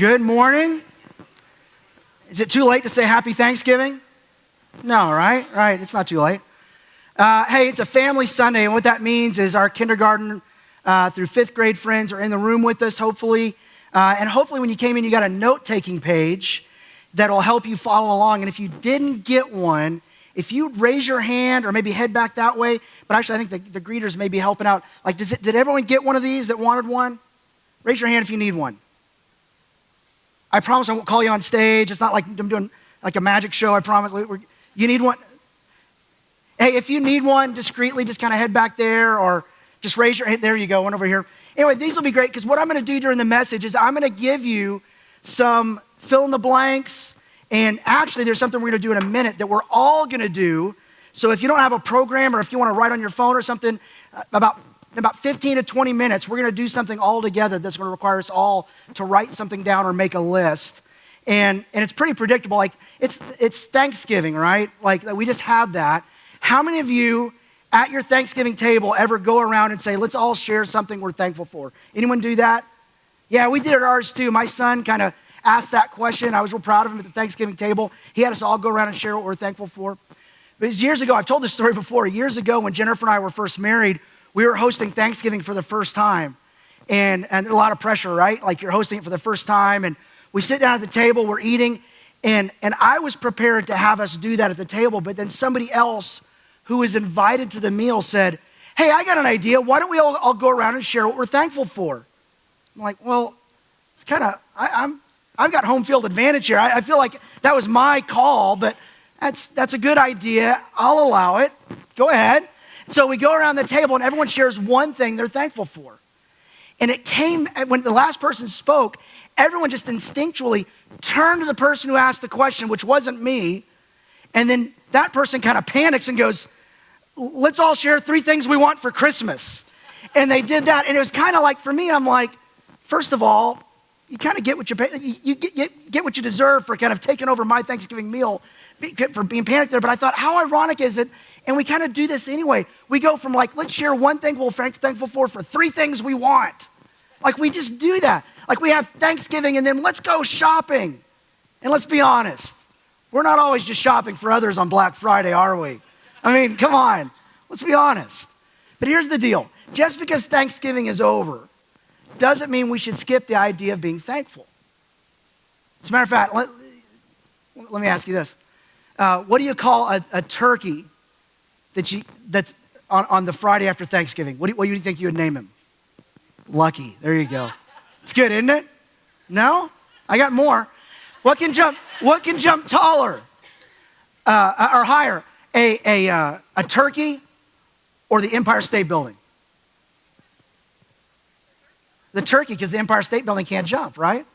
Good morning. Is it too late to say happy Thanksgiving? No, right? Right, it's not too late. Hey, it's a family Sunday, and what that means is our kindergarten through fifth grade friends are in the room with us, hopefully. And hopefully when you came in, you got a note-taking page that'll help you follow along. And if you didn't get one, if you raise your hand or maybe head back that way, but actually I think the greeters may be helping out. Like, did everyone get one of these that wanted one? Raise your hand if you need one. I promise I won't call you on stage. It's not like I'm doing like a magic show. I promise. You need one? Hey, if you need one, discreetly, just kind of head back there or just raise your hand. There you go, one over here. Anyway, these will be great because what I'm going to do during the message is I'm going to give you some fill in the blanks. And actually, there's something we're going to do in a minute that we're all going to do. So if you don't have a program or if you want to write on your phone or something, about 15 to 20 minutes, we're going to do something all together that's going to require us all to write something down or make a list. And it's pretty predictable. Like, it's Thanksgiving, right? Like, we just had that. How many of you at your Thanksgiving table ever go around and say, let's all share something we're thankful for? Anyone do that? Yeah, we did at ours too. My son kind of asked that question. I was real proud of him at the Thanksgiving table. He had us all go around and share what we're thankful for. But it was years ago, I've told this story before. Years ago when Jennifer and I were first married, we were hosting Thanksgiving for the first time. And a lot of pressure, right? Like, you're hosting it for the first time. And we sit down at the table, we're eating. And I was prepared to have us do that at the table. But then somebody else who was invited to the meal said, hey, I got an idea. Why don't we all go around and share what we're thankful for? I'm like, well, it's kind of, I've got home field advantage here. I feel like that was my call, but that's a good idea. I'll allow it. Go ahead. So we go around the table and everyone shares one thing they're thankful for. And it came, when the last person spoke, everyone just instinctually turned to the person who asked the question, which wasn't me. And then that person kind of panics and goes, let's all share 3 things we want for Christmas. And they did that. And it was kind of like, for me, I'm like, first of all, you kind of get what you get what you deserve for kind of taking over my Thanksgiving meal for being panicked there. But I thought, how ironic is it? And we kind of do this anyway. We go from like, let's share one thing we're thankful for 3 things we want. Like, we just do that. Like, we have Thanksgiving and then let's go shopping. And let's be honest, we're not always just shopping for others on Black Friday, are we? I mean, come on, let's be honest. But here's the deal. Just because Thanksgiving is over doesn't mean we should skip the idea of being thankful. As a matter of fact, let me ask you this. What do you call a turkey that's on the Friday after Thanksgiving? What do you think you would name him? Lucky. There you go. It's good, isn't it? No? I got more. What can jump taller or higher? A turkey or the Empire State Building? The turkey, because the Empire State Building can't jump, right?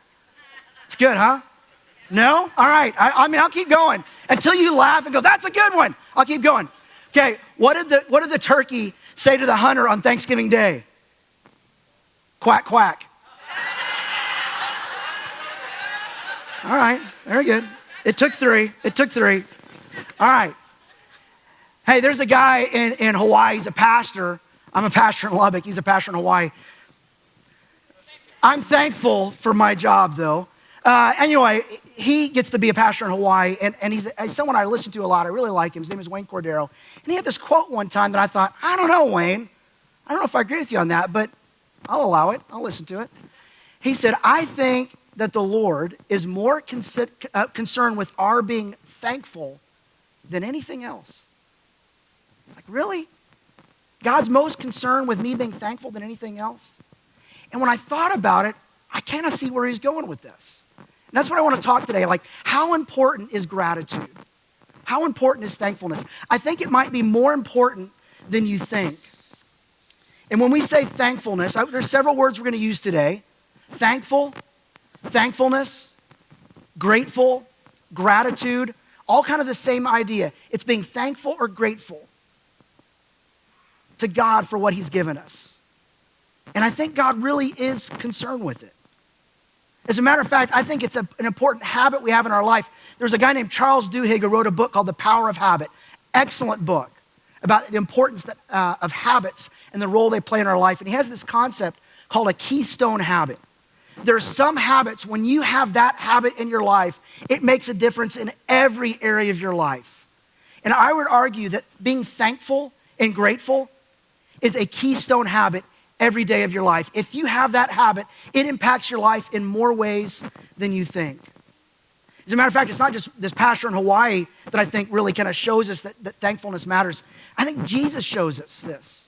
It's good, huh? No? All right. I mean, I'll keep going until you laugh and go, that's a good one. I'll keep going. Okay, what did the turkey say to the hunter on Thanksgiving Day? Quack, quack. All right, very good. It took 3. All right. Hey, there's a guy in Hawaii. He's a pastor. I'm a pastor in Lubbock. He's a pastor in Hawaii. I'm thankful for my job, though. Anyway, he gets to be a pastor in Hawaii, and he's someone I listen to a lot. I really like him. His name is Wayne Cordero. And he had this quote one time that I thought, I don't know, Wayne. I don't know if I agree with you on that, but I'll allow it. I'll listen to it. He said, I think that the Lord is more concerned with our being thankful than anything else. It's like, really? God's most concerned with me being thankful than anything else? And when I thought about it, I kind of see where he's going with this. And that's what I want to talk today. Like, how important is gratitude? How important is thankfulness? I think it might be more important than you think. And when we say thankfulness, there's several words we're going to use today. Thankful, thankfulness, grateful, gratitude, all kind of the same idea. It's being thankful or grateful to God for what he's given us. And I think God really is concerned with it. As a matter of fact, I think it's an important habit we have in our life. There's a guy named Charles Duhigg who wrote a book called The Power of Habit. Excellent book about the importance of habits and the role they play in our life. And he has this concept called a keystone habit. There are some habits, when you have that habit in your life, it makes a difference in every area of your life. And I would argue that being thankful and grateful is a keystone habit every day of your life. If you have that habit, it impacts your life in more ways than you think. As a matter of fact, it's not just this pastor in Hawaii that I think really kind of shows us that thankfulness matters. I think Jesus shows us this.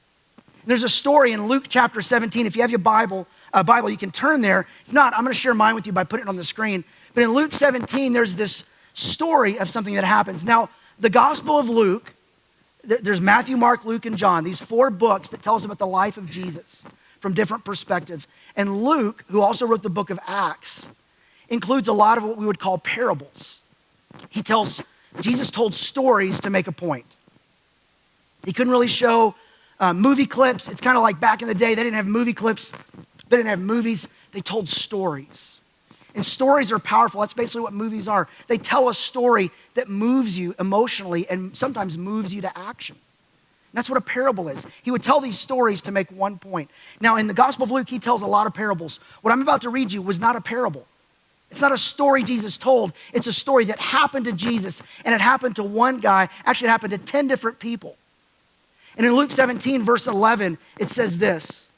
There's a story in Luke chapter 17. If you have your Bible, you can turn there. If not, I'm going to share mine with you by putting it on the screen. But in Luke 17, there's this story of something that happens. Now, the Gospel of Luke, there's Matthew, Mark, Luke, and John, these 4 books that tell us about the life of Jesus from different perspectives. And Luke, who also wrote the book of Acts, includes a lot of what we would call parables. Jesus told stories to make a point. He couldn't really show movie clips. It's kind of like back in the day, they didn't have movie clips. They didn't have movies. They told stories. And stories are powerful. That's basically what movies are. They tell a story that moves you emotionally and sometimes moves you to action. And that's what a parable is. He would tell these stories to make one point. Now, in the Gospel of Luke, he tells a lot of parables. What I'm about to read you was not a parable. It's not a story Jesus told. It's a story that happened to Jesus, and it happened to one guy. Actually, it happened to 10 different people. And in Luke 17, verse 11, it says this.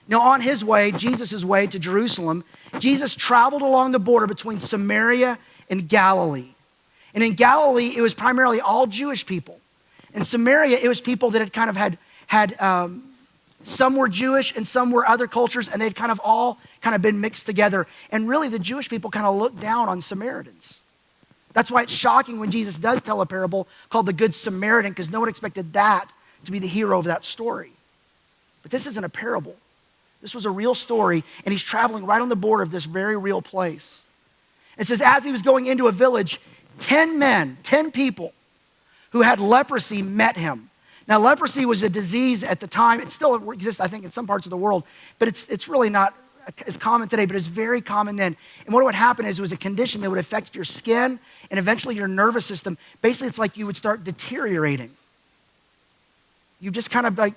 Now, on his way, Jesus' way to Jerusalem, Jesus traveled along the border between Samaria and Galilee. And in Galilee, it was primarily all Jewish people. In Samaria, it was people that had kind of had some were Jewish and some were other cultures, and they'd kind of all been mixed together. And really, the Jewish people kind of looked down on Samaritans. That's why it's shocking when Jesus does tell a parable called the Good Samaritan, because no one expected that to be the hero of that story. But this isn't a parable. This was a real story, and he's traveling right on the border of this very real place. It says, as he was going into a village, 10 people who had leprosy met him. Now, leprosy was a disease at the time. It still exists, I think, in some parts of the world, but it's really not as common today, but it's very common then. And what would happen is it was a condition that would affect your skin and eventually your nervous system. Basically, it's like you would start deteriorating. You just kind of like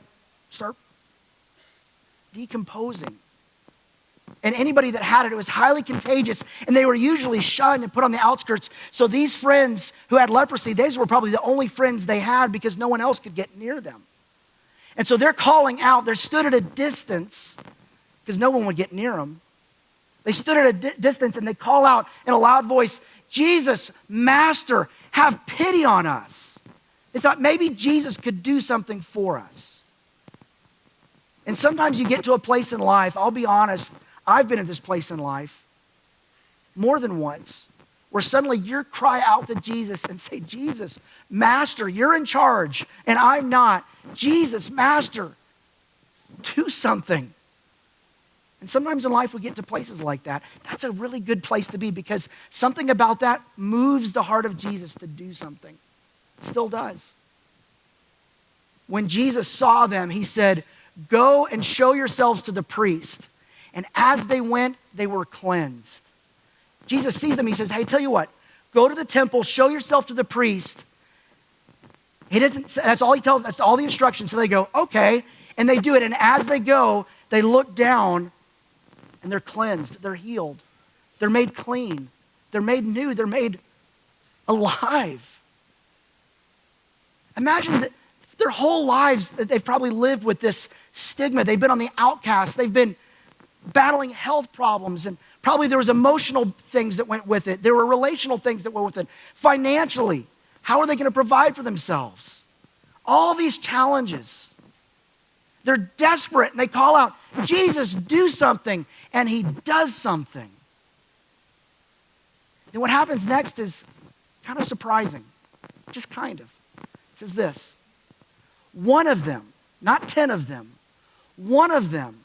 start decomposing. And anybody that had it, it was highly contagious, and they were usually shunned and put on the outskirts. So these friends who had leprosy, these were probably the only friends they had because no one else could get near them. And so they're calling out. They stood at a distance because no one would get near them. They stood at a distance and they call out in a loud voice, Jesus, Master, have pity on us. They thought maybe Jesus could do something for us. And sometimes you get to a place in life, I'll be honest, I've been in this place in life more than once, where suddenly you cry out to Jesus and say, Jesus, Master, you're in charge and I'm not. Jesus, Master, do something. And sometimes in life we get to places like that. That's a really good place to be because something about that moves the heart of Jesus to do something. It still does. When Jesus saw them, he said, go and show yourselves to the priest. And as they went, they were cleansed. Jesus sees them. He says, hey, tell you what, go to the temple, show yourself to the priest. That's all he tells, that's all the instructions. So they go, okay. And they do it. And as they go, they look down and they're cleansed. They're healed. They're made clean. They're made new. They're made alive. Imagine that their whole lives that they've probably lived with this stigma. They've been on the outcast. They've been battling health problems, and probably there was emotional things that went with it. There were relational things that went with it. Financially, how are they going to provide for themselves? All these challenges. They're desperate, and they call out, Jesus, do something, and he does something. And what happens next is kind of surprising, just kind of. It says this, one of them, not 10 of them, one of them,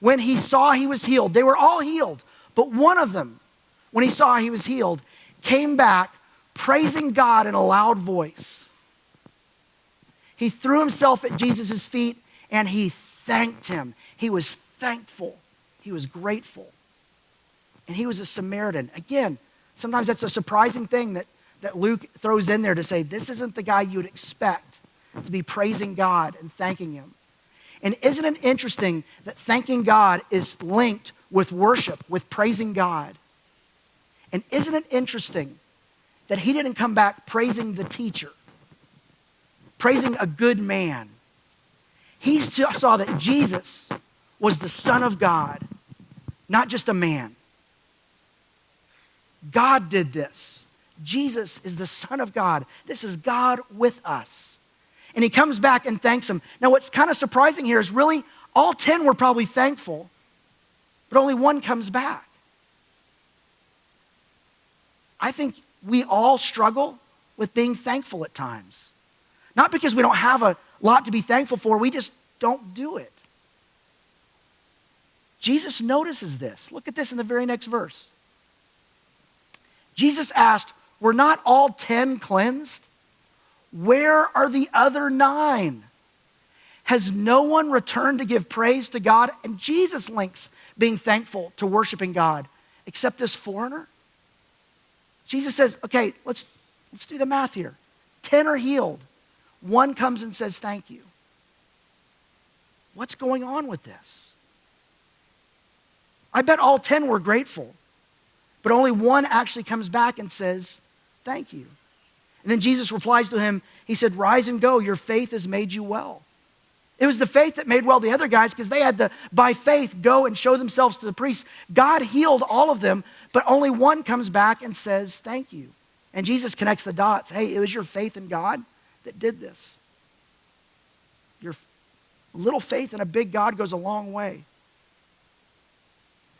when he saw he was healed, they were all healed, but one of them, when he saw he was healed, came back praising God in a loud voice. He threw himself at Jesus' feet and he thanked him. He was thankful. He was grateful. And he was a Samaritan. Again, sometimes that's a surprising thing that Luke throws in there to say, this isn't the guy you would expect to be praising God and thanking him. And isn't it interesting that thanking God is linked with worship, with praising God. And isn't it interesting that he didn't come back praising the teacher, praising a good man? He saw that Jesus was the Son of God, not just a man. God did this. Jesus is the Son of God. This is God with us. And he comes back and thanks him. Now what's kind of surprising here is really all 10 were probably thankful, but only one comes back. I think we all struggle with being thankful at times. Not because we don't have a lot to be thankful for, we just don't do it. Jesus notices this. Look at this in the very next verse. Jesus asked, were not all 10 cleansed? Where are the other 9? Has no one returned to give praise to God? And Jesus links being thankful to worshiping God, except this foreigner. Jesus says, okay, let's do the math here. 10 are healed. 1 comes and says thank you. What's going on with this? I bet all 10 were grateful, but only 1 actually comes back and says thank you. And then Jesus replies to him, he said, rise and go, your faith has made you well. It was the faith that made well the other guys because they had to, by faith, go and show themselves to the priests. God healed all of them, but only 1 comes back and says thank you. And Jesus connects the dots. Hey, it was your faith in God that did this. Your little faith in a big God goes a long way.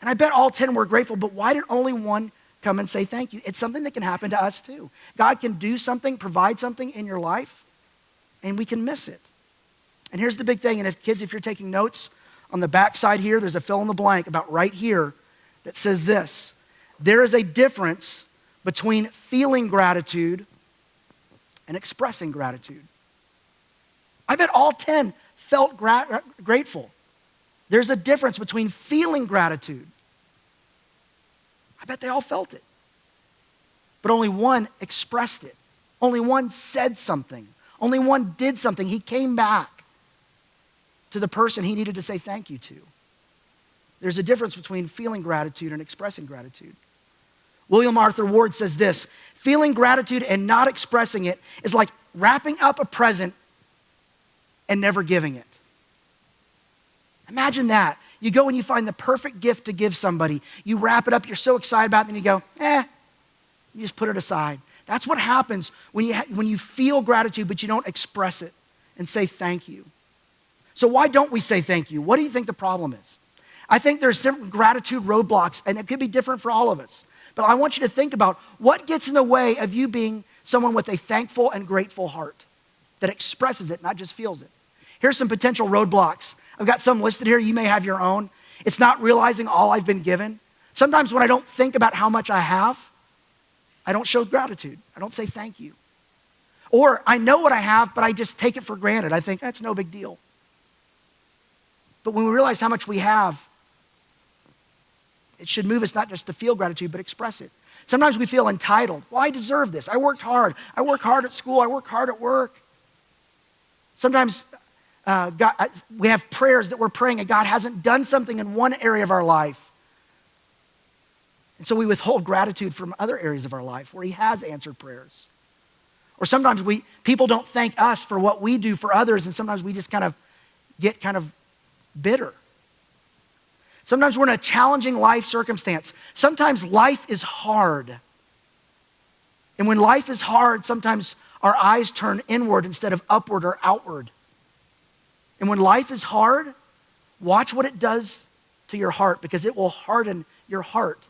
And I bet all 10 were grateful, but why did only 1 come and say thank you? It's something that can happen to us too. God can do something, provide something in your life, and we can miss it. And here's the big thing, and if you're taking notes, on the back side here, there's a fill in the blank about right here that says this. There is a difference between feeling gratitude and expressing gratitude. I bet all 10 felt grateful. There's a difference between feeling gratitude. I bet they all felt it. But only 1 expressed it. Only 1 said something. Only 1 did something. He came back to the person he needed to say thank you to. There's a difference between feeling gratitude and expressing gratitude. William Arthur Ward says this, feeling gratitude and not expressing it is like wrapping up a present and never giving it. Imagine that. You go and you find the perfect gift to give somebody. You wrap it up, you're so excited about it, and you go, you just put it aside. That's what happens when you feel gratitude, but you don't express it and say thank you. So why don't we say thank you? What do you think the problem is? I think there's certain gratitude roadblocks, and it could be different for all of us. But I want you to think about what gets in the way of you being someone with a thankful and grateful heart that expresses it, not just feels it. Here's some potential roadblocks. I've got some listed here. You may have your own. It's not realizing all I've been given. Sometimes when I don't think about how much I have, I don't show gratitude. I don't say thank you. Or I know what I have, but I just take it for granted. I think that's no big deal. But when we realize how much we have, it should move us not just to feel gratitude, but express it. Sometimes we feel entitled. Well, I deserve this. I worked hard. I work hard at school. I work hard at work. Sometimes we have prayers that we're praying and God hasn't done something in one area of our life. And so we withhold gratitude from other areas of our life where he has answered prayers. Or sometimes people don't thank us for what we do for others, and sometimes we just get bitter. Sometimes we're in a challenging life circumstance. Sometimes life is hard. And when life is hard, sometimes our eyes turn inward instead of upward or outward. And when life is hard, watch what it does to your heart, because it will harden your heart.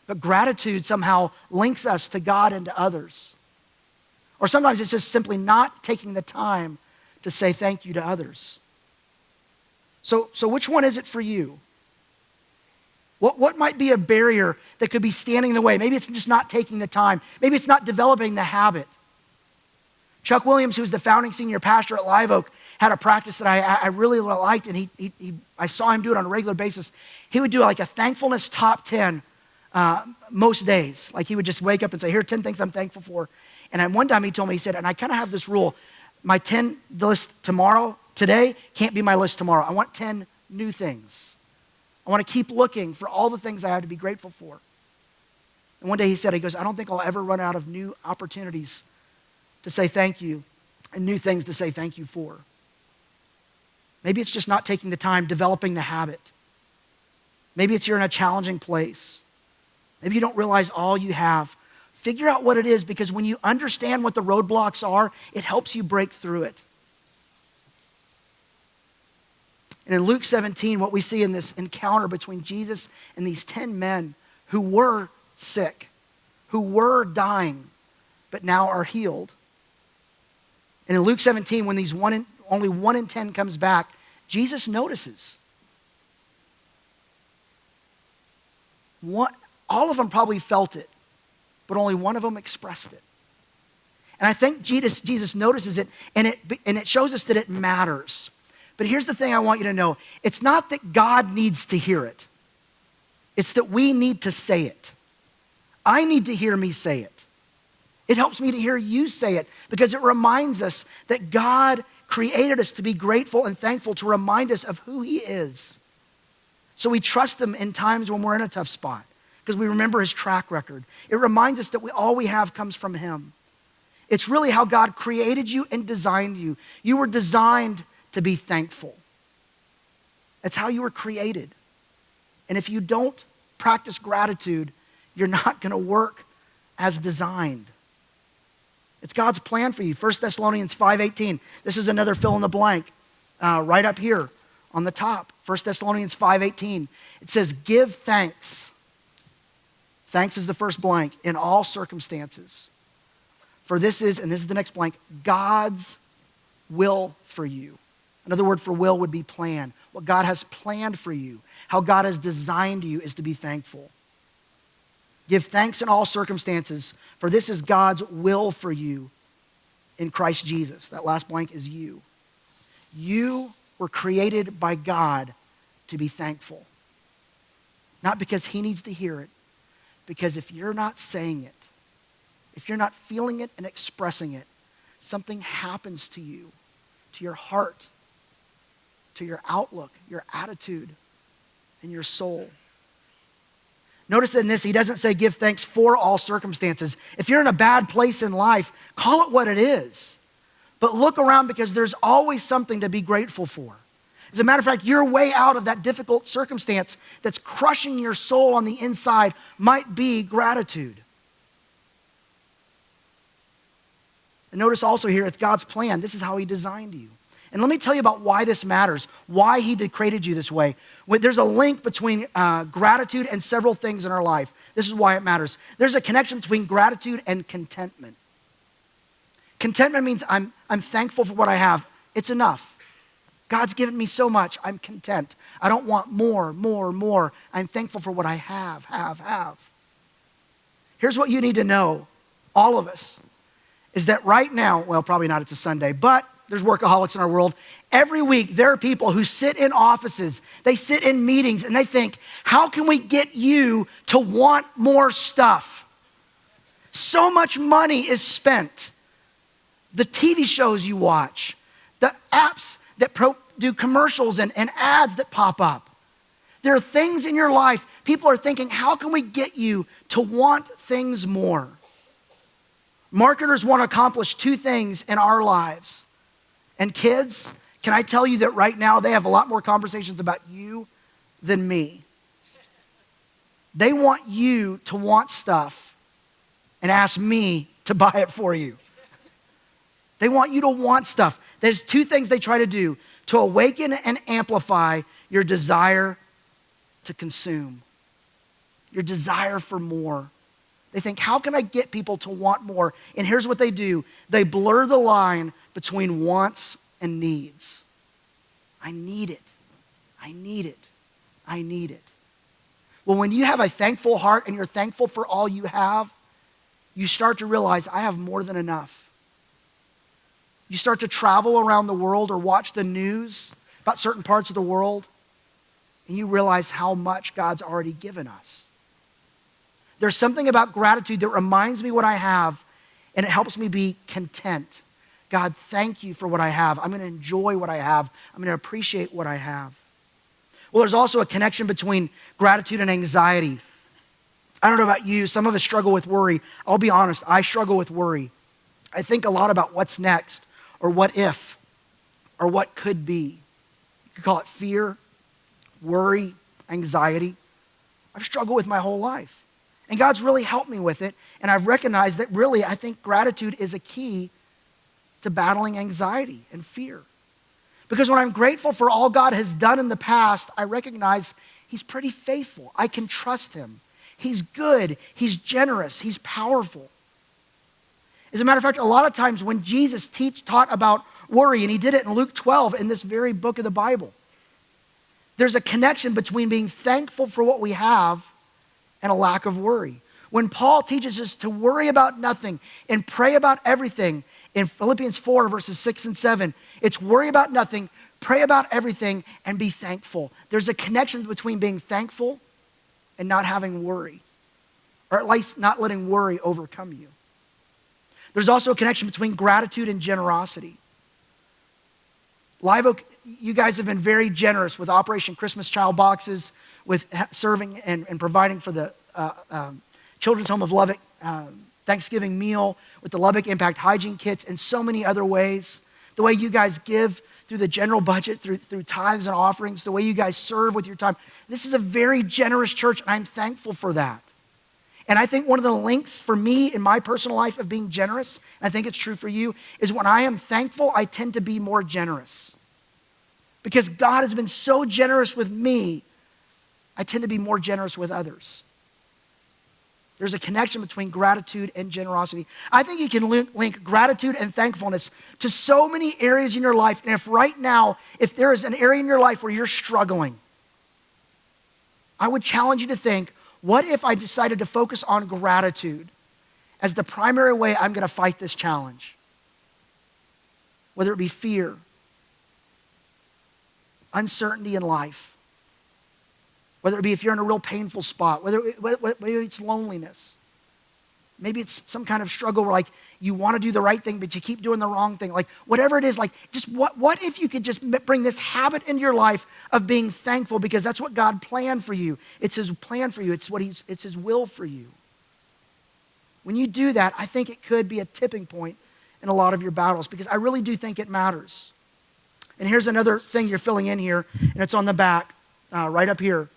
But gratitude somehow links us to God and to others. Or sometimes it's just simply not taking the time to say thank you to others. So which one is it for you? What might be a barrier that could be standing in the way? Maybe it's just not taking the time. Maybe it's not developing the habit. Chuck Williams, who's the founding senior pastor at Live Oak, had a practice that I really liked, and I saw him do it on a regular basis. He would do like a thankfulness top 10 most days. Like he would just wake up and say, here are 10 things I'm thankful for. And one time he told me, he said, and I kind of have this rule, my 10 list today can't be my list tomorrow. I want 10 new things I want to keep looking for all the things I have to be grateful for. And one day he goes, I don't think I'll ever run out of new opportunities to say thank you and new things to say thank you for. Maybe it's just not taking the time, developing the habit. Maybe it's you're in a challenging place. Maybe you don't realize all you have. Figure out what it is, because when you understand what the roadblocks are, it helps you break through it. And in Luke 17, what we see in this encounter between Jesus and these 10 men who were sick, who were dying, but now are healed. And in Luke 17, when only 1 in 10 comes back, Jesus notices. All of them probably felt it, but only one of them expressed it. And I think Jesus notices it, and it shows us that it matters. But here's the thing I want you to know. It's not that God needs to hear it. It's that we need to say it. I need to hear me say it. It helps me to hear you say it, because it reminds us that God created us to be grateful and thankful, to remind us of who he is. So we trust him in times when we're in a tough spot, because we remember his track record. It reminds us that all we have comes from him. It's really how God created you and designed you. You were designed to be thankful. That's how you were created. And if you don't practice gratitude, you're not going to work as designed. It's God's plan for you. 1 Thessalonians 5:18. This is another fill in the blank right up here on the top. 1 Thessalonians 5:18. It says, give thanks. Thanks is the first blank, in all circumstances. For this is, and this is the next blank, God's will for you. Another word for will would be plan. What God has planned for you, how God has designed you, is to be thankful. Give thanks in all circumstances, for this is God's will for you in Christ Jesus. That last blank is you. You were created by God to be thankful. Not because he needs to hear it, because if you're not saying it, if you're not feeling it and expressing it, something happens to you, to your heart, to your outlook, your attitude, and your soul. Notice that in this, he doesn't say give thanks for all circumstances. If you're in a bad place in life, call it what it is. But look around, because there's always something to be grateful for. As a matter of fact, your way out of that difficult circumstance that's crushing your soul on the inside might be gratitude. And notice also here, it's God's plan. This is how he designed you. And let me tell you about why this matters, why he created you this way. There's a link between gratitude and several things in our life. This is why it matters. There's a connection between gratitude and contentment. Contentment means I'm thankful for what I have. It's enough. God's given me so much. I'm content. I don't want more. I'm thankful for what I have. Here's what you need to know, all of us, is that right now, well, probably not, it's a Sunday, but there's workaholics in our world. Every week, there are people who sit in offices, they sit in meetings, and they think, how can we get you to want more stuff? So much money is spent. The TV shows you watch, the apps that do commercials and ads that pop up. There are things in your life, people are thinking, how can we get you to want things more? Marketers want to accomplish two things in our lives. And kids, can I tell you that right now they have a lot more conversations about you than me. They want you to want stuff and ask me to buy it for you. They want you to want stuff. There's two things they try to do: to awaken and amplify your desire to consume, your desire for more. They think, how can I get people to want more? And here's what they do. They blur the line between wants and needs. I need it. I need it. I need it. Well, when you have a thankful heart and you're thankful for all you have, you start to realize I have more than enough. You start to travel around the world or watch the news about certain parts of the world, and you realize how much God's already given us. There's something about gratitude that reminds me what I have, and it helps me be content. God, thank you for what I have. I'm going to enjoy what I have. I'm going to appreciate what I have. Well, there's also a connection between gratitude and anxiety. I don't know about you. Some of us struggle with worry. I'll be honest, I struggle with worry. I think a lot about what's next, or what if, or what could be. You could call it fear, worry, anxiety. I've struggled with my whole life. And God's really helped me with it. And I've recognized that really, I think gratitude is a key to battling anxiety and fear. Because when I'm grateful for all God has done in the past, I recognize he's pretty faithful. I can trust him. He's good. He's generous. He's powerful. As a matter of fact, a lot of times when Jesus taught about worry, and he did it in Luke 12 in this very book of the Bible, there's a connection between being thankful for what we have and a lack of worry. When Paul teaches us to worry about nothing and pray about everything, in Philippians 4, verses 6 and 7, it's worry about nothing, pray about everything, and be thankful. There's a connection between being thankful and not having worry, or at least not letting worry overcome you. There's also a connection between gratitude and generosity. Live Oak, you guys have been very generous with Operation Christmas Child Boxes, with serving and providing for the Children's Home of Lubbock Thanksgiving meal, with the Lubbock Impact Hygiene Kits, and so many other ways. The way you guys give through the general budget, through tithes and offerings, the way you guys serve with your time. This is a very generous church, and I'm thankful for that. And I think one of the links for me in my personal life of being generous, and I think it's true for you, is when I am thankful, I tend to be more generous. Because God has been so generous with me, I tend to be more generous with others. There's a connection between gratitude and generosity. I think you can link gratitude and thankfulness to so many areas in your life. And if right now, if there is an area in your life where you're struggling, I would challenge you to think, what if I decided to focus on gratitude as the primary way I'm going to fight this challenge? Whether it be fear, uncertainty in life, whether it be if you're in a real painful spot, whether it's loneliness. Maybe it's some kind of struggle where like you want to do the right thing, but you keep doing the wrong thing. Like whatever it is, like just what if you could just bring this habit into your life of being thankful, because that's what God planned for you. It's his plan for you. It's his will for you. When you do that, I think it could be a tipping point in a lot of your battles, because I really do think it matters. And here's another thing you're filling in here, and it's on the back, right up here.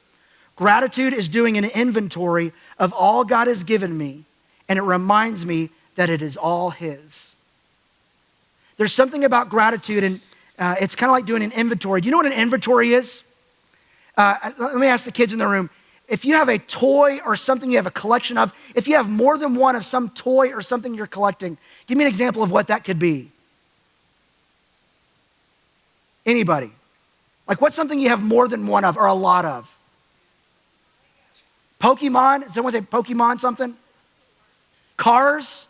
Gratitude is doing an inventory of all God has given me, and it reminds me that it is all his. There's something about gratitude, and it's kind of like doing an inventory. Do you know what an inventory is? Let me ask the kids in the room. If you have a toy or something you have a collection of, if you have more than one of some toy or something you're collecting, give me an example of what that could be. Anybody? Like what's something you have more than one of or a lot of? Pokemon? Did someone say Pokemon something? Cars?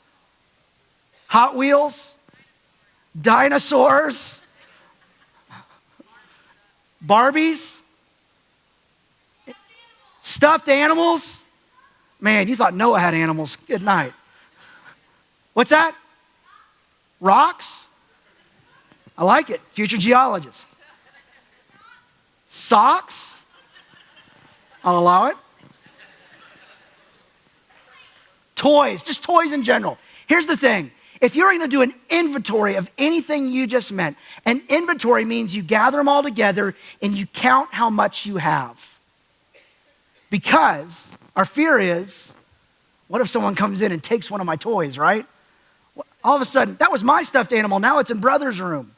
Hot Wheels? Dinosaurs? Barbies? Stuffed animals? Man, you thought Noah had animals. Good night. What's that? Rocks? I like it. Future geologist. Socks? I'll allow it. Toys, just toys in general. Here's the thing. If you're going to do an inventory of anything you just meant, an inventory means you gather them all together and you count how much you have. Because our fear is, what if someone comes in and takes one of my toys, right? All of a sudden, that was my stuffed animal. Now it's in brother's room.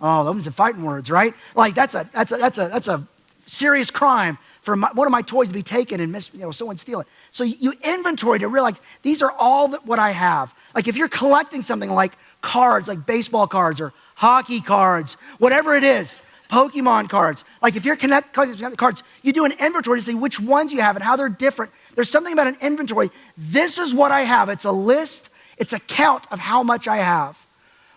Oh, those are fighting words, right? Like that's a serious crime for one of my toys to be taken and someone steal it. So you inventory to realize these are all what I have. Like if you're collecting something like cards, like baseball cards or hockey cards, whatever it is, Pokemon cards. Like if you're collecting cards, you do an inventory to see which ones you have and how they're different. There's something about an inventory. This is what I have. It's a list. It's a count of how much I have.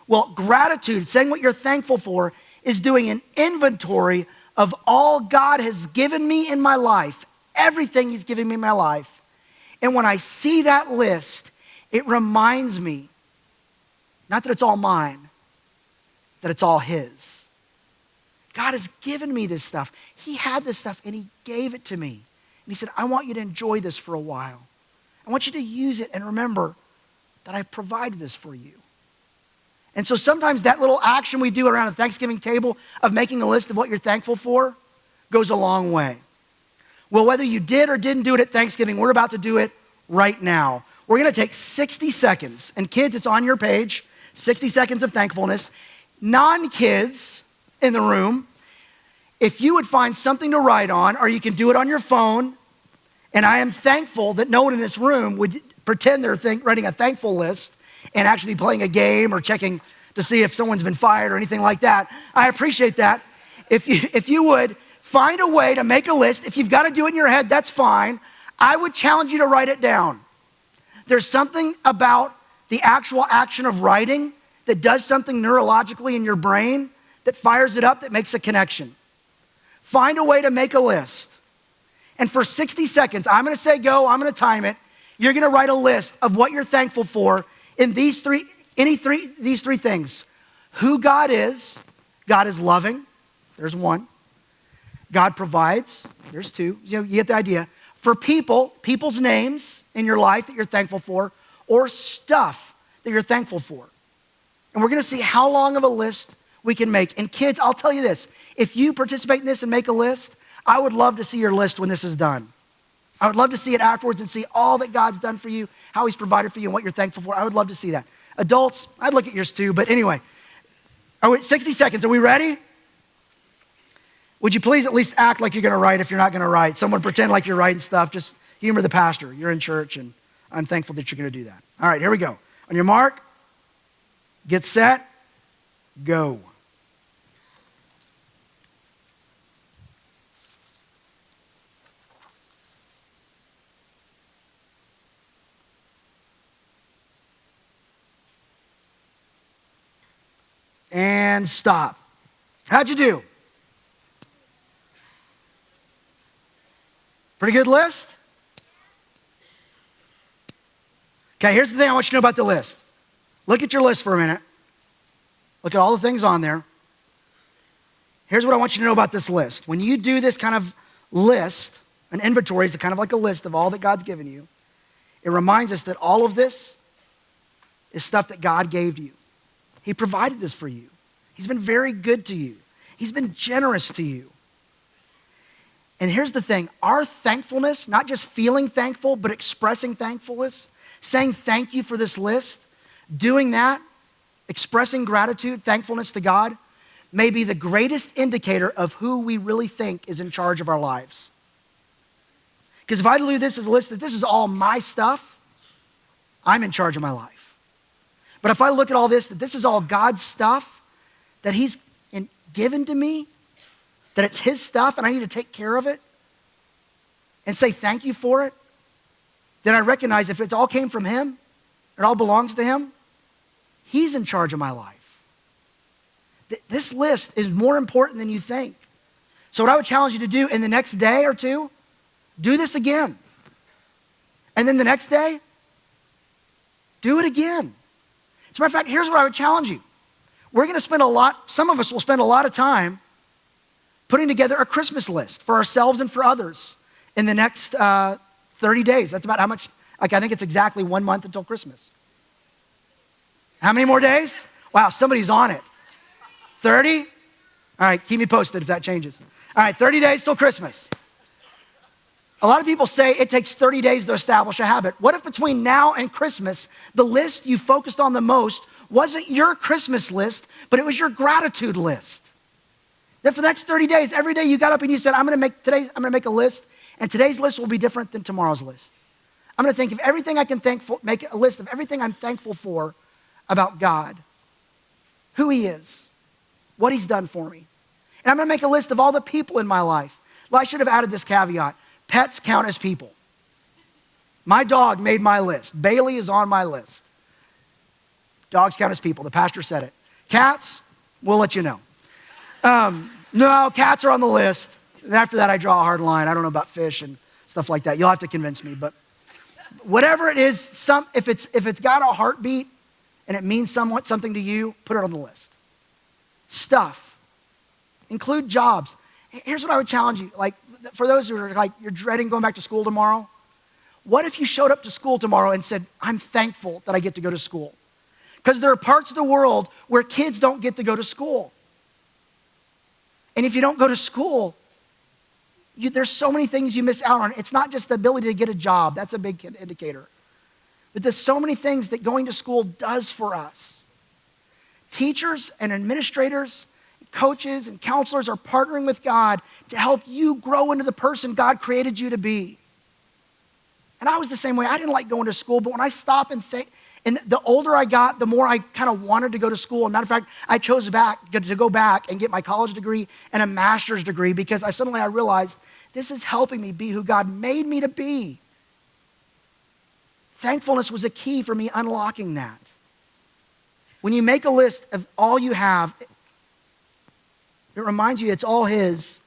Well, gratitude, saying what you're thankful for, is doing an inventory of all God has given me in my life, everything he's given me in my life. And when I see that list, it reminds me, not that it's all mine, that it's all his. God has given me this stuff. He had this stuff and he gave it to me. And he said, I want you to enjoy this for a while. I want you to use it and remember that I provided this for you. And so sometimes that little action we do around a Thanksgiving table of making a list of what you're thankful for goes a long way. Well, whether you did or didn't do it at Thanksgiving, we're about to do it right now. We're going to take 60 seconds. And kids, it's on your page, 60 seconds of thankfulness. Non-kids in the room, if you would find something to write on, or you can do it on your phone, and I am thankful that no one in this room would pretend they're writing a thankful list and actually be playing a game or checking to see if someone's been fired or anything like that. I appreciate that. If you would find a way to make a list, if you've got to do it in your head, that's fine. I would challenge you to write it down. There's something about the actual action of writing that does something neurologically in your brain that fires it up, that makes a connection. Find a way to make a list. And for 60 seconds, I'm going to say go, I'm going to time it. You're going to write a list of what you're thankful for in these three things. Who God is loving, there's one. God provides, there's two. You get the idea. For people's names in your life that you're thankful for, or stuff that you're thankful for. And we're going to see how long of a list we can make. And kids, I'll tell you this. If you participate in this and make a list, I would love to see your list when this is done. I would love to see it afterwards and see all that God's done for you, how he's provided for you, and what you're thankful for. I would love to see that. Adults, I'd look at yours too, but anyway. 60 seconds, are we ready? Would you please at least act like you're going to write if you're not going to write? Someone pretend like you're writing stuff. Just humor the pastor. You're in church, and I'm thankful that you're going to do that. All right, here we go. On your mark, get set, go. And stop. How'd you do? Pretty good list? Okay, here's the thing I want you to know about the list. Look at your list for a minute. Look at all the things on there. Here's what I want you to know about this list. When you do this kind of list, an inventory is kind of like a list of all that God's given you. It reminds us that all of this is stuff that God gave you. He provided this for you. He's been very good to you. He's been generous to you. And here's the thing, our thankfulness, not just feeling thankful, but expressing thankfulness, saying thank you for this list, doing that, expressing gratitude, thankfulness to God, may be the greatest indicator of who we really think is in charge of our lives. Because if I do this as a list that this is all my stuff, I'm in charge of my life. But if I look at all this, that this is all God's stuff, that he's given to me, that it's his stuff and I need to take care of it and say thank you for it, then I recognize if it all came from him, it all belongs to him, he's in charge of my life. This list is more important than you think. So what I would challenge you to do in the next day or two, do this again. And then the next day, do it again. As a matter of fact, here's what I would challenge you. We're going to spend some of us will spend a lot of time putting together a Christmas list for ourselves and for others in the next 30 days. That's about how much, I think it's exactly 1 month until Christmas. How many more days? Wow, somebody's on it. 30? All right, keep me posted if that changes. All right, 30 days till Christmas. A lot of people say it takes 30 days to establish a habit. What if between now and Christmas, the list you focused on the most wasn't your Christmas list, but it was your gratitude list? That for the next 30 days, every day you got up and you said, I'm gonna make a list, and today's list will be different than tomorrow's list. I'm gonna think of everything I can make a list of everything I'm thankful for about God, who he is, what he's done for me. And I'm gonna make a list of all the people in my life. Well, I should have added this caveat. Pets count as people. My dog made my list. Bailey is on my list. Dogs count as people. The pastor said it. Cats, we'll let you know. No, cats are on the list. And after that, I draw a hard line. I don't know about fish and stuff like that. You'll have to convince me. But whatever it is, if it's got a heartbeat and it means something to you, put it on the list. Stuff Include jobs. Here's what I would challenge you. Like, for those who are like, you're dreading going back to school tomorrow, what if you showed up to school tomorrow and said, I'm thankful that I get to go to school? Because there are parts of the world where kids don't get to go to school. And if you don't go to school, there's so many things you miss out on. It's not just the ability to get a job. That's a big indicator. But there's so many things that going to school does for us. Teachers and administrators, coaches and counselors are partnering with God to help you grow into the person God created you to be. And I was the same way. I didn't like going to school, but when I stop and think, and the older I got, the more I kind of wanted to go to school. As a matter of fact, I chose to go back and get my college degree and a master's degree because I realized this is helping me be who God made me to be. Thankfulness was a key for me unlocking that. When you make a list of all you have, it reminds you it's all His,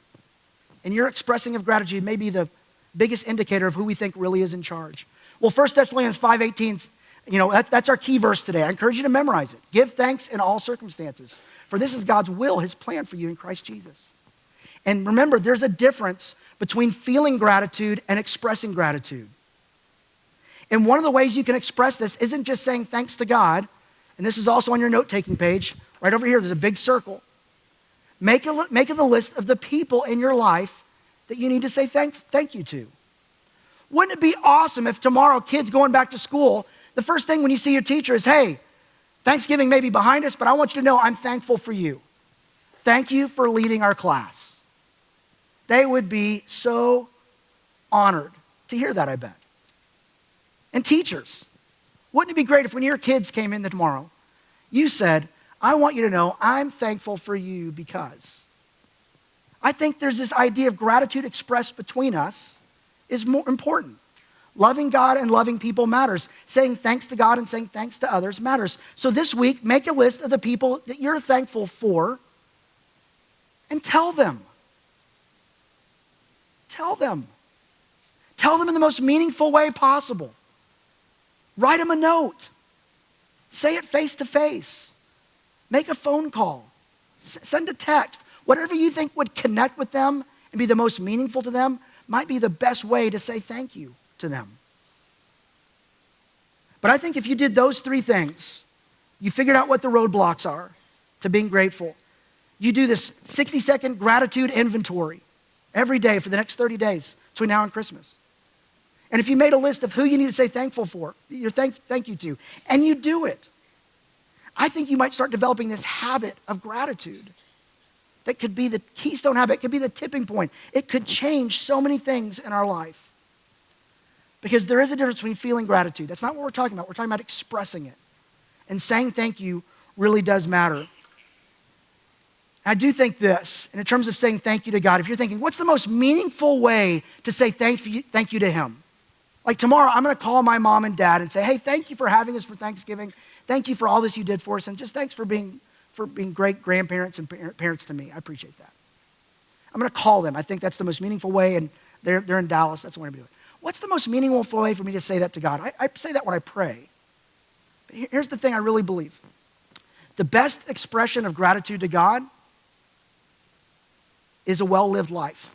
and your expressing of gratitude may be the biggest indicator of who we think really is in charge. Well, 1 Thessalonians 5:18, that's our key verse today. I encourage you to memorize it. Give thanks in all circumstances, for this is God's will, His plan for you in Christ Jesus. And remember, there's a difference between feeling gratitude and expressing gratitude. And one of the ways you can express this isn't just saying thanks to God, and this is also on your note-taking page. Right over here, there's a big circle. Make a list of the people in your life that you need to say thank you to. Wouldn't it be awesome if tomorrow kids going back to school, the first thing when you see your teacher is, hey, Thanksgiving may be behind us, but I want you to know I'm thankful for you. Thank you for leading our class. They would be so honored to hear that, I bet. And teachers, wouldn't it be great if when your kids came in tomorrow, you said, I want you to know I'm thankful for you because. I think there's this idea of gratitude expressed between us is more important. Loving God and loving people matters. Saying thanks to God and saying thanks to others matters. So this week, make a list of the people that you're thankful for and tell them. Tell them. Tell them in the most meaningful way possible. Write them a note. Say it face to face. Make a phone call. Send a text. Whatever you think would connect with them and be the most meaningful to them might be the best way to say thank you to them. But I think if you did those three things, you figured out what the roadblocks are to being grateful. You do this 60-second gratitude inventory every day for the next 30 days between now and Christmas. And if you made a list of who you need to say thankful for, your thank you to, and you do it, I think you might start developing this habit of gratitude. That could be the keystone habit. It could be the tipping point. It could change so many things in our life. Because there is a difference between feeling gratitude. That's not what we're talking about. We're talking about expressing it. And saying thank you really does matter. I do think this, and in terms of saying thank you to God, if you're thinking, what's the most meaningful way to say thank you to Him? Like tomorrow, I'm going to call my mom and dad and say, hey, thank you for having us for Thanksgiving. Thank you for all this you did for us. And just thanks for being great grandparents and parents to me. I appreciate that. I'm going to call them. I think that's the most meaningful way, and they're in Dallas. That's the way I'm doing it. What's the most meaningful way for me to say that to God? I say that when I pray. But here's the thing I really believe. The best expression of gratitude to God is a well-lived life.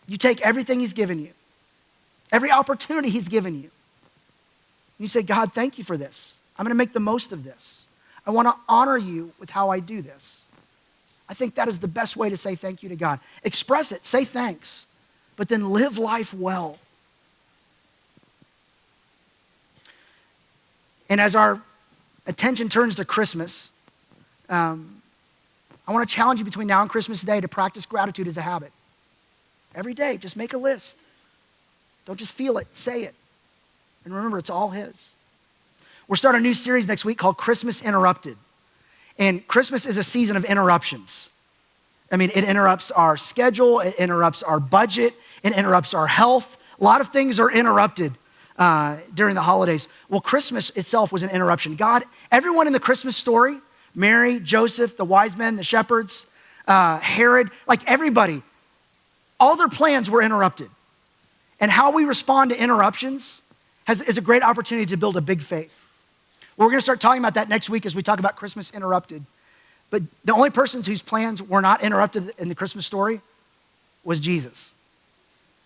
You take everything He's given you, every opportunity He's given you, and you say, God, thank you for this. I'm going to make the most of this. I want to honor you with how I do this. I think that is the best way to say thank you to God. Express it, say thanks, but then live life well. And as our attention turns to Christmas, I want to challenge you between now and Christmas Day to practice gratitude as a habit. Every day, just make a list. Don't just feel it, say it. And remember, it's all His. We're starting a new series next week called Christmas Interrupted. And Christmas is a season of interruptions. I mean, it interrupts our schedule, it interrupts our budget, it interrupts our health. A lot of things are interrupted during the holidays. Well, Christmas itself was an interruption. God, everyone in the Christmas story, Mary, Joseph, the wise men, the shepherds, Herod, like everybody, all their plans were interrupted. And how we respond to interruptions is a great opportunity to build a big faith. We're going to start talking about that next week as we talk about Christmas Interrupted. But the only person whose plans were not interrupted in the Christmas story was Jesus.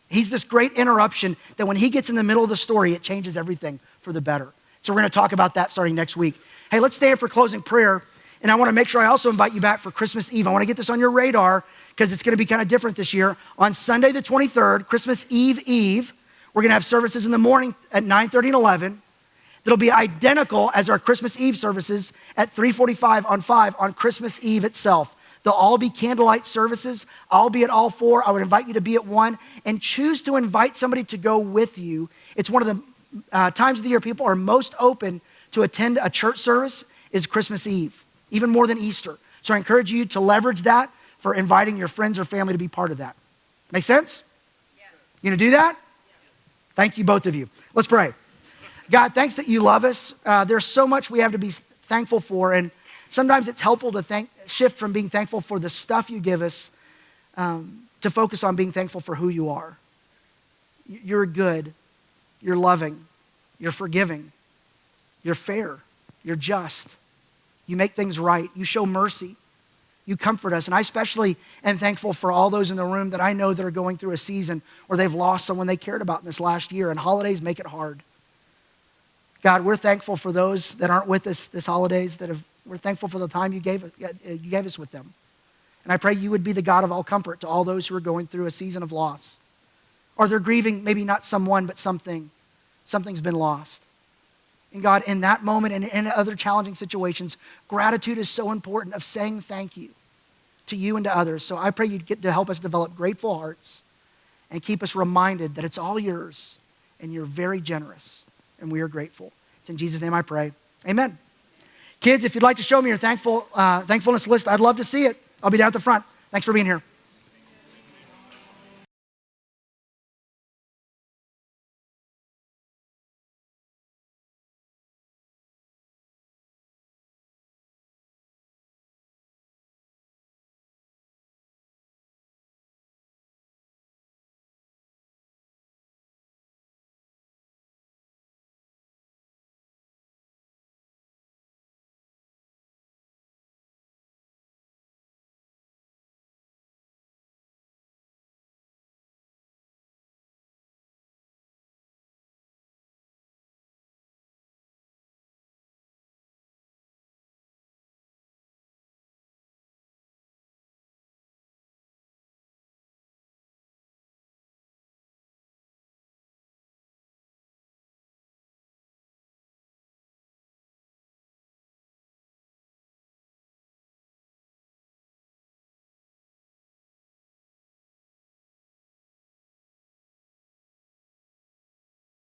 He's this great interruption that when he gets in the middle of the story, it changes everything for the better. So we're going to talk about that starting next week. Hey, let's stand for closing prayer. And I want to make sure I also invite you back for Christmas Eve. I want to get this on your radar because it's going to be kind of different this year. On Sunday the 23rd, Christmas Eve, we're going to have services in the morning at 9:30 and 11. That'll be identical as our Christmas Eve services at 3:45 on 5 on Christmas Eve itself. They'll all be candlelight services. I'll be at all 4. I would invite you to be at 1 and choose to invite somebody to go with you. It's one of the times of the year people are most open to attend a church service is Christmas Eve, even more than Easter. So I encourage you to leverage that for inviting your friends or family to be part of that. Make sense? Yes. You gonna do that? Yes. Thank you, both of you. Let's pray. God, thanks that you love us. There's so much we have to be thankful for, and sometimes it's helpful to shift from being thankful for the stuff you give us to focus on being thankful for who you are. You're good, you're loving, you're forgiving, you're fair, you're just. You make things right, you show mercy, you comfort us. And I especially am thankful for all those in the room that I know that are going through a season where they've lost someone they cared about in this last year, and holidays make it hard. God, we're thankful for those that aren't with us this holidays, we're thankful for the time you gave us with them. And I pray you would be the God of all comfort to all those who are going through a season of loss. Or they're grieving maybe not someone, but something. Something's been lost. And God, in that moment and in other challenging situations, gratitude is so important of saying thank you to you and to others. So I pray you'd get to help us develop grateful hearts and keep us reminded that it's all yours and you're very generous. And we are grateful. It's in Jesus' name I pray. Amen. Kids, if you'd like to show me your thankfulness list, I'd love to see it. I'll be down at the front. Thanks for being here.